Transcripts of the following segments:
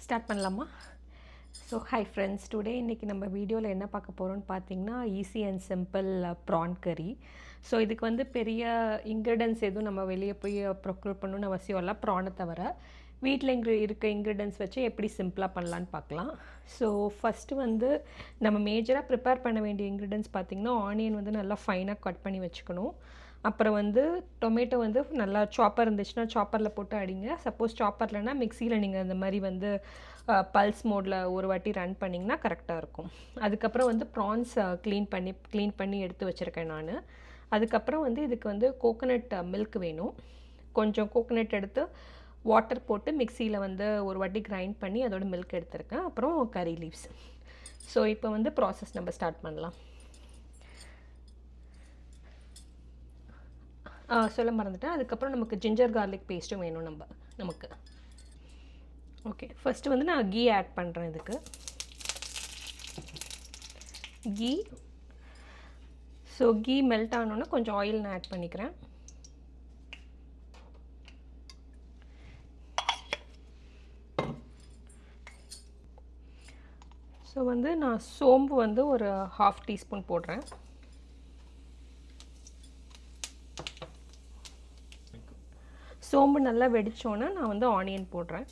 Start பண்ணலாமா? So hi friends, today இன்றைக்கி நம்ம வீடியோவில் என்ன பார்க்க போகிறோம்னு பார்த்தீங்கன்னா ஈஸி அண்ட் சிம்பிள் ப்ரான் கறி. ஸோ இதுக்கு வந்து பெரிய இன்க்ரீடியன்ஸ் எதுவும் நம்ம வெளியே போய் ப்ரொக்யூர் பண்ணணும்னு அவசியம் இல்லை. ப்ரானை தவிர வீட்டில் இருக்க இன்க்ரீடியன்ஸ் வச்சு எப்படி சிம்பிளாக பண்ணலான்னு பார்க்கலாம். ஸோ ஃபஸ்ட்டு வந்து நம்ம மேஜராக ப்ரிப்பேர் பண்ண வேண்டிய இன்க்ரீடியன்ஸ் பார்த்திங்கன்னா ஆனியன் வந்து நல்லா ஃபைனாக கட் பண்ணி வச்சுக்கணும். அப்புறம் வந்து டொமேட்டோ வந்து நல்லா சாப்பர் இருந்துச்சுன்னா சாப்பரில் போட்டு அடிங்க. சப்போஸ் சாப்பர்லனா மிக்சியில் நீங்கள் இந்த மாதிரி வந்து பல்ஸ் மோடில் ஒரு வாட்டி ரன் பண்ணிங்கன்னா கரெக்டாக இருக்கும். அதுக்கப்புறம் வந்து ப்ரான்ஸ் க்ளீன் பண்ணி எடுத்து வச்சுருக்கேன் நான். அதுக்கப்புறம் வந்து இதுக்கு வந்து கோகோனட் மில்க் வேணும். கொஞ்சம் கோகோனட் எடுத்து வாட்டர் போட்டு மிக்சியில் வந்து ஒரு வாட்டி கிரைண்ட் பண்ணி அதோட மில்க் எடுத்துருக்கேன். அப்புறம் கறி லீவ்ஸ். ஸோ இப்போ வந்து ப்ராசஸ் நம்ம ஸ்டார்ட் பண்ணலாம். சொல்ல மறந்துட்டேன். அதுக்கப்புறம் நமக்கு ஜிஞ்சர் கார்லிக் பேஸ்ட்டும் வேணும் நமக்கு. ஓகே, ஃபஸ்ட்டு வந்து நான் கீ ஆட் பண்ணுறேன் இதுக்கு. கீ. ஸோ கீ மெல்ட் ஆனோன்னா கொஞ்சம் ஆயில் நான் ஆட் பண்ணிக்கிறேன். ஸோ வந்து நான் சோம்பு வந்து ஒரு 1/2 டீஸ்பூன் போடுறேன். சோம்பு நல்லா வெடித்தோன்னே நான் வந்து ஆனியன் போடுறேன்.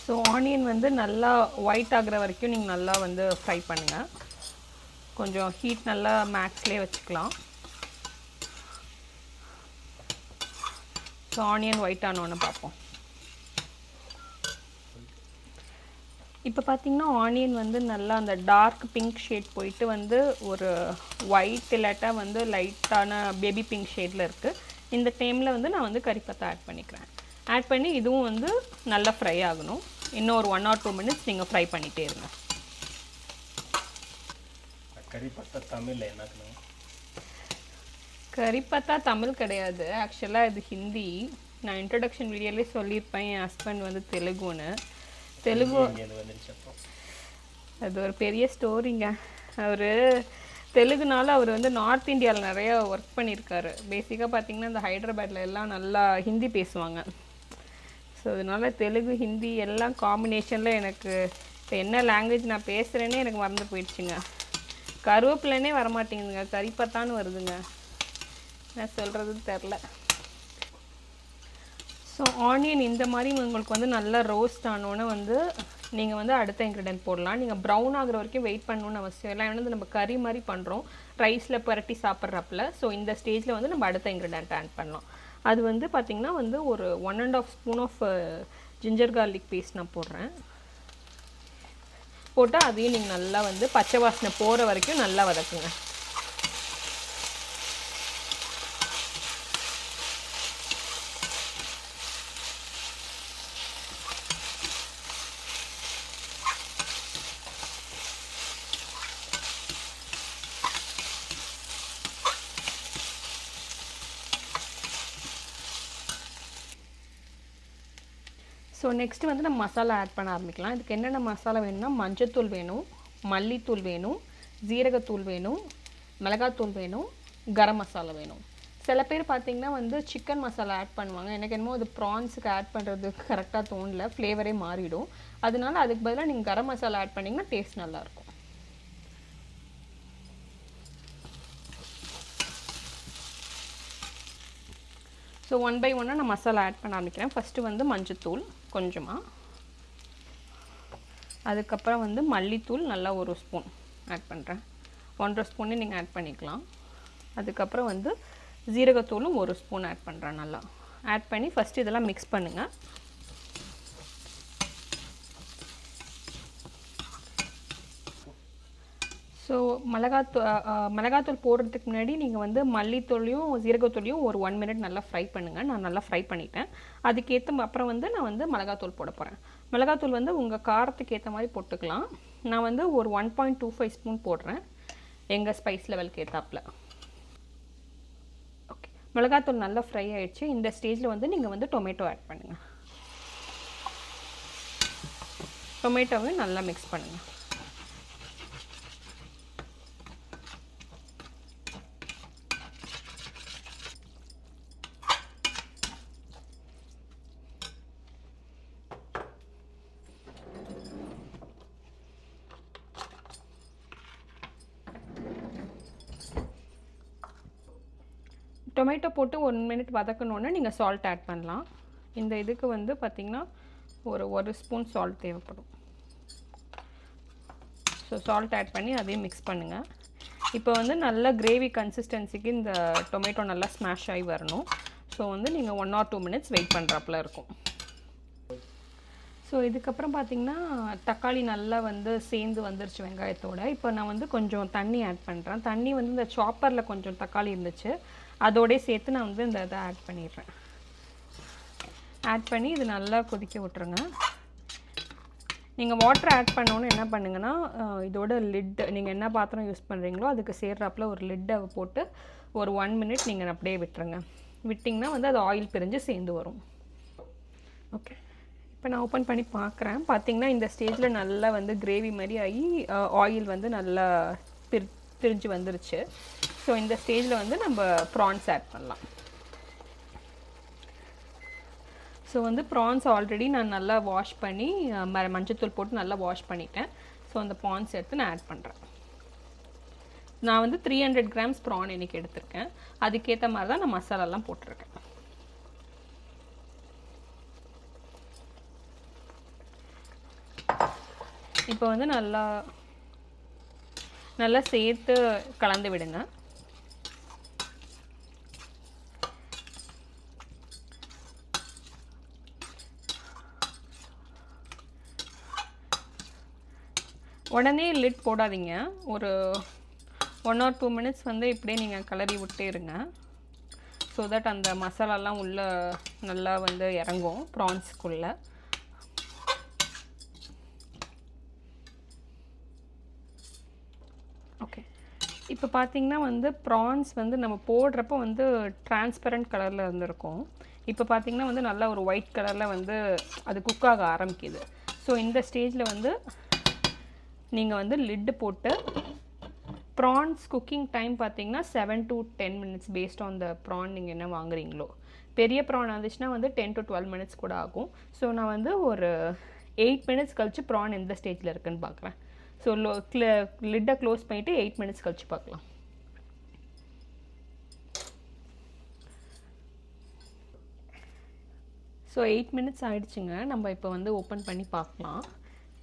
ஸோ ஆனியன் வந்து நல்லா ஒயிட் ஆகிற வரைக்கும் நீங்கள் நல்லா வந்து ஃப்ரை பண்ணுங்கள். கொஞ்சம் ஹீட் நல்லா மேக்ஸ்லேயே வச்சுக்கலாம். ஸோ ஆனியன் ஒயிட் ஆனோன்னு பார்ப்போம். இப்போ பார்த்திங்கன்னா ஆனியன் வந்து நல்லா அந்த டார்க் பிங்க் ஷேட் போயிட்டு வந்து ஒரு ஒயிட் இல்லாட்டா வந்து லைட்டான பேபி பிங்க் ஷேடில் இருக்குது. இந்த டைமில் வந்து நான் வந்து கறிப்பத்தை ஆட் பண்ணிக்கிறேன். ஆட் பண்ணி இதுவும் வந்து நல்லா ஃப்ரை ஆகணும். இன்னும் ஒரு 1 or 2 minutes நீங்கள் ஃப்ரை பண்ணிகிட்டே இருங்க. கறிப்பத்தா தமிழ் என்னன்னு? கறிப்பத்தா தமிழ் கிடையாது, ஆக்சுவலாக இது ஹிந்தி. நான் இன்ட்ரடக்ஷன் வீடியோலேயே சொல்லியிருப்பேன் என் ஹஸ்பண்ட் வந்து தெலுங்குன்னு. அது ஒரு பெரிய ஸ்டோரிங்க. அவர் தெலுங்குனால அவர் வந்து நார்த் இந்தியாவில் நிறையா ஒர்க் பண்ணியிருக்காரு. பேசிக்காக பார்த்திங்கன்னா இந்த ஹைதராபாத்தில் எல்லாம் நல்லா ஹிந்தி பேசுவாங்க. ஸோ அதனால் தெலுங்கு ஹிந்தி எல்லாம் காம்பினேஷனில் எனக்கு இப்போ என்ன லாங்குவேஜ் நான் பேசுகிறேன்னே எனக்கு மறந்து போயிடுச்சுங்க. கருவேப்பிலனே வரமாட்டேங்குதுங்க, கறிப்பத்தான்னு வருதுங்க. நான் சொல்கிறதுன்னு தெரில. ஸோ ஆனியன் இந்த மாதிரி உங்களுக்கு வந்து நல்லா ரோஸ்ட் ஆனோன்னு வந்து நீங்கள் வந்து அடுத்த இன்க்ரீடியன்ட் போடலாம். நீங்கள் ப்ரௌன் ஆகிற வரைக்கும் வெயிட் பண்ணணுன்னு அவசியம் இல்லை. ஏன்னா வந்து நம்ம கறி மாதிரி பண்ணுறோம் ரைஸில் புரட்டி சாப்பிட்றப்பில். ஸோ இந்த ஸ்டேஜில் வந்து நம்ம அடுத்த இன்க்ரீடியன்ட் ஆட் பண்ணலாம். அது வந்து பார்த்திங்கன்னா வந்து ஒரு 1.5 spoon of ginger garlic paste நான் போடுறேன். போட்டால் அதையும் நீங்கள் நல்லா வந்து பச்சை வாசனை போகிற வரைக்கும் நல்லா வதக்குங்க. ஸோ நெக்ஸ்ட்டு வந்து நம்ம மசாலா ஆட் பண்ண ஆரம்பிக்கலாம். இதுக்கு என்னென்ன மசாலா வேணும்னா மஞ்சத்தூள் வேணும், மல்லித்தூள் வேணும், ஜீரகத்தூள் வேணும், மிளகாத்தூள் வேணும், கரம் மசாலா வேணும். சில பேர் பார்த்திங்கன்னா வந்து சிக்கன் மசாலா ஆட் பண்ணுவாங்க. எனக்கு என்னமோ அது ப்ரான்ஸுக்கு ஆட் பண்ணுறது கரெக்டாக தோணல, ஃப்ளேவரே மாறிடும். அதனால அதுக்கு பதிலாக நீங்கள் கரம் மசாலா ஆட் பண்ணிங்கன்னா டேஸ்ட் நல்லாயிருக்கும். ஸோ 1 by 1 நான் மசாலா ஆட் பண்ண ஆரம்பிக்கிறேன். ஃபஸ்ட்டு வந்து மஞ்சத்தூள் கொஞ்சமாக, அதுக்கப்புறம் வந்து மல்லித்தூள் நல்லா 1 ஸ்பூன் ஆட் பண்ணுறேன். 1.5 ஸ்பூனே நீங்கள் ஆட் பண்ணிக்கலாம். அதுக்கப்புறம் வந்து ஜீரகத்தூளும் 1 ஸ்பூன் ஆட் பண்ணுறேன். நல்லா ஆட் பண்ணி ஃபஸ்ட்டு இதெல்லாம் மிக்ஸ் பண்ணுங்கள். ஸோ மிளகாத்தூள் போடுறதுக்கு முன்னாடி நீங்கள் வந்து மல்லித்தூளையும் ஜீரகத்தூளையும் ஒரு 1 minute நல்லா ஃப்ரை பண்ணுங்கள். நான் நல்லா ஃப்ரை பண்ணிட்டேன். அதுக்கேற்ற அப்புறம் வந்து நான் வந்து மிளகாத்தூள் போட போகிறேன். மிளகாத்தூள் வந்து உங்கள் காரத்துக்கு ஏற்ற மாதிரி போட்டுக்கலாம். நான் வந்து ஒரு 1.25 ஸ்பூன் போடுறேன், எங்கள் ஸ்பைஸ் லெவலுக்கு ஏற்றாப்பில். மிளகாத்தூள் நல்லா ஃப்ரை ஆகிடுச்சு. இந்த ஸ்டேஜில் வந்து நீங்கள் வந்து டொமேட்டோ ஆட் பண்ணுங்கள். டொமேட்டோவை நல்லா மிக்ஸ் பண்ணுங்கள். டொமேட்டோ போட்டு 1 மினிட் வதக்கணுன்னா நீங்கள் சால்ட் ஆட் பண்ணலாம். இந்த இதுக்கு வந்து பார்த்திங்கன்னா ஒரு ஸ்பூன் சால்ட் தேவைப்படும். ஸோ சால்ட் ஆட் பண்ணி அதையும் மிக்ஸ் பண்ணுங்கள். இப்போ வந்து நல்ல கிரேவி கன்சிஸ்டன்சிக்கு இந்த டொமேட்டோ நல்லா ஸ்மாஷ் ஆகி வரணும். ஸோ வந்து நீங்கள் 1 or 2 மினிட்ஸ் வெயிட் பண்ணுறாப்புல இருக்கும். ஸோ இதுக்கப்புறம் பார்த்திங்கன்னா தக்காளி நல்லா வந்து சேர்ந்து வந்துருச்சு வெங்காயத்தோடு. இப்போ நான் வந்து கொஞ்சம் தண்ணி ஆட் பண்ணுறேன். தண்ணி வந்து இந்த சாப்பரில் கொஞ்சம் தக்காளி இருந்துச்சு, அதோடய சேர்த்து நான் வந்து இந்த இதை ஆட் பண்ணிடுறேன். ஆட் பண்ணி இது நல்லா கொதிக்க விட்ருங்க. நீங்கள் வாட்டர் ஆட் பண்ணோன்னு என்ன பண்ணுங்கன்னா இதோட லிட் நீங்கள் என்ன பாத்திரம் யூஸ் பண்ணுறீங்களோ அதுக்கு சேர்றாப்புல ஒரு லிட்டை போட்டு ஒரு 1 மினிட் நீங்கள் அப்படியே விட்டுருங்க. விட்டிங்கன்னா வந்து அது ஆயில் பிரிஞ்சு சேர்ந்து வரும். ஓகே, இப்போ நான் ஓப்பன் பண்ணி பார்க்குறேன். பார்த்தீங்கன்னா இந்த ஸ்டேஜில் நல்லா வந்து கிரேவி மாதிரி ஆகி ஆயில் வந்து நல்லா பிரிஞ்சு வந்துருச்சு. ஸோ இந்த ஸ்டேஜில் வந்து நம்ம ப்ரான்ஸ் ஆட் பண்ணலாம். ஸோ வந்து ப்ரான்ஸ் ஆல்ரெடி நான் நல்லா வாஷ் பண்ணி மஞ்சத்தூள் போட்டு நல்லா வாஷ் பண்ணிட்டேன். ஸோ அந்த ப்ரான்ஸ் எடுத்து நான் ஆட் பண்ணுறேன். நான் வந்து 300 கிராம்ஸ் ப்ரான் இன்றைக்கி எடுத்திருக்கேன். அதுக்கேற்ற மாதிரி தான் நான் மசாலாலாம் போட்டிருக்கேன். இப்போ வந்து நல்லா சேர்த்து கலந்து விடுங்க. உடனே லிட் போடாதீங்க. ஒரு 1 or 2 மினிட்ஸ் வந்து இப்படியே நீங்கள் கிளறி விட்டே இருங்க. ஸோ தட் அந்த மசாலாலாம் உள்ளே நல்லா வந்து இறங்கும் ப்ரான்ஸ்க்குள்ளே. ஓகே, இப்போ பார்த்தீங்கன்னா வந்து ப்ரான்ஸ் வந்து நம்ம போடுறப்போ வந்து டிரான்ஸ்பரண்ட் கலரில் இருந்திருக்கும். இப்போ பார்த்தீங்கன்னா வந்து நல்லா ஒரு ஒயிட் கலரில் வந்து அது குக் ஆக ஆரம்பிக்குது. ஸோ இந்த ஸ்டேஜில் வந்து நீங்கள் வந்து லிட்டு போட்டு ப்ரான்ஸ் குக்கிங் டைம் பார்த்தீங்கன்னா 7 to 10 minutes paste on the pan நீங்கள் என்ன வாங்குறீங்களோ. பெரிய ப்ரான் வந்துச்சுன்னா வந்து 10 to 12 மினிட்ஸ் கூட ஆகும். ஸோ நான் வந்து ஒரு 8 மினிட்ஸ் கழித்து ப்ரான் எந்த ஸ்டேஜில் இருக்குதுன்னு பார்க்குறேன். ஸோ லிட்டை க்ளோஸ் பண்ணிவிட்டு 8 மினிட்ஸ் கழித்து பார்க்கலாம். ஸோ 8 மினிட்ஸ் ஆகிடுச்சுங்க. நம்ம இப்போ வந்து ஓப்பன் பண்ணி பார்க்கலாம்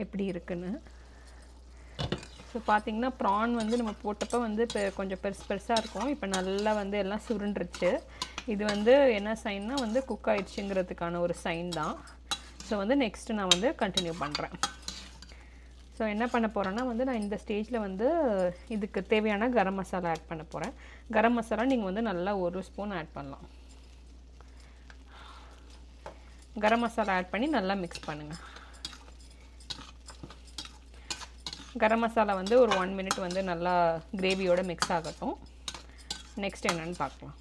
எப்படி இருக்குன்னு. ஸோ பார்த்திங்கன்னா ப்ரான் வந்து நம்ம போட்டப்போ வந்து இப்போ கொஞ்சம் பெருசாக இருக்கும். இப்போ நல்லா வந்து எல்லாம் சுருண்டுருச்சு. இது வந்து என்ன சைன்னா வந்து குக் ஆகிடுச்சுங்கிறதுக்கான ஒரு சைன் தான். ஸோ வந்து நெக்ஸ்ட்டு நான் வந்து கண்டினியூ பண்ணுறேன். ஸோ என்ன பண்ண போகிறேன்னா வந்து நான் இந்த ஸ்டேஜில் வந்து இதுக்கு தேவையான கரம் மசாலா ஆட் பண்ண போகிறேன். கரம் மசாலா நீங்கள் வந்து நல்லா 1 ஸ்பூன் ஆட் பண்ணலாம். கரம் மசாலா ஆட் பண்ணி நல்லா மிக்ஸ் பண்ணுங்கள். கரம் மசாலா வந்து ஒரு 1 மினிட் வந்து நல்லா கிரேவியோட மிக்ஸ் ஆகட்டும். நெக்ஸ்ட் என்னென்னு பார்க்கலாம்.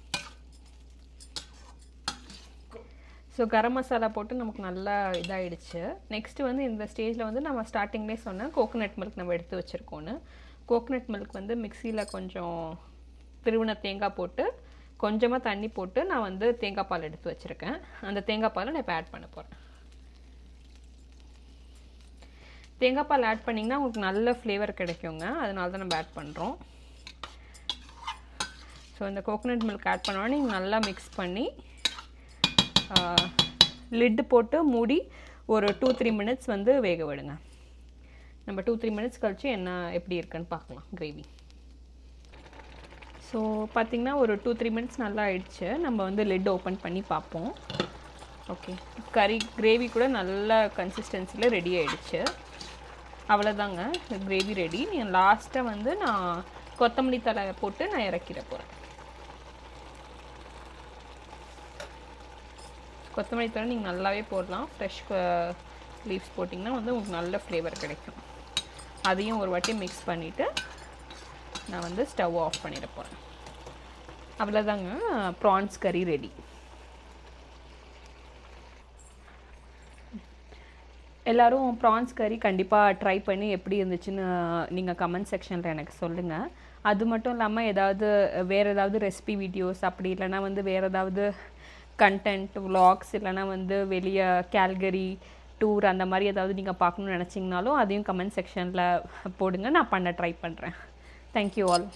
ஸோ கரம் மசாலா போட்டு நமக்கு நல்லா இதாகிடுச்சு. நெக்ஸ்ட்டு வந்து இந்த ஸ்டேஜில் வந்து நம்ம ஸ்டார்டிங்லேயே சொன்னேன் கோகோனட் மில்க் நம்ம எடுத்து வச்சுருக்கோன்னு. கோகோனட் மில்க் வந்து மிக்சியில் கொஞ்சம் திருவின தேங்காய் போட்டு கொஞ்சமாக தண்ணி போட்டு நான் வந்து தேங்காய் பால் எடுத்து வச்சுருக்கேன். அந்த தேங்காய் பாலை நான் இப்போ ஆட் பண்ண போகிறேன். தேங்காய் பால் ஆட் பண்ணிங்கன்னா உங்களுக்கு நல்ல ஃப்ளேவர் கிடைக்குங்க. அதனால தான் நம்ம ஆட் பண்ணுறோம். ஸோ இந்த கோகோனட் மில்க் ஆட் பண்ணோன்னா நீங்கள் நல்லா மிக்ஸ் பண்ணி லிட்டு போட்டு மூடி ஒரு 2-3 மினிட்ஸ் வந்து வேக விடுங்க. நம்ம 2-3 மினிட்ஸ் கழிச்சு என்ன எப்படி இருக்குன்னு பார்க்கலாம் கிரேவி. ஸோ பார்த்திங்கன்னா ஒரு 2-3 மினிட்ஸ் நல்லா ஆயிடுச்சு. நம்ம வந்து லிட் ஓப்பன் பண்ணி பார்ப்போம். ஓகே, கிரேவி கூட நல்ல கன்சிஸ்டன்சியில் ரெடி ஆகிடுச்சு. அவ்வளோதாங்க, கிரேவி ரெடி. நீங்கள் லாஸ்ட்டாக வந்து நான் கொத்தமல்லி தழை போட்டு நான் இறக்கிட போகிறேன். கொத்தமல்லி தழை நீங்கள் நல்லாவே போடலாம். ஃப்ரெஷ் லீவ்ஸ் போட்டிங்கன்னா வந்து உங்களுக்கு நல்ல ஃப்ளேவர் கிடைக்கும். அதையும் ஒரு வாட்டி மிக்ஸ் பண்ணிவிட்டு நான் வந்து ஸ்டவ் ஆஃப் பண்ணிட போகிறேன். அவ்வளோதாங்க, ப்ரான்ஸ் கறி ரெடி. எல்லோரும் ப்ரான்ஸ் கறி கண்டிப்பாக ட்ரை பண்ணி எப்படி இருந்துச்சுன்னு நீங்கள் கமெண்ட் செக்ஷனில் எனக்கு சொல்லுங்கள். அது மட்டும் இல்லாமல் வேறு ஏதாவது ரெசிபி வீடியோஸ் அப்படி இல்லைனா வந்து வேறு ஏதாவது கண்டென்ட் விலாக்ஸ் இல்லைனா வந்து வெளியே கேல்கரி டூர் அந்த மாதிரி ஏதாவது நீங்கள் பார்க்கணுன்னு நினச்சிங்கனாலும் அதையும் கமெண்ட் செக்ஷனில் போடுங்க, நான் பண்ண ட்ரை பண்ணுறேன். Thank you all.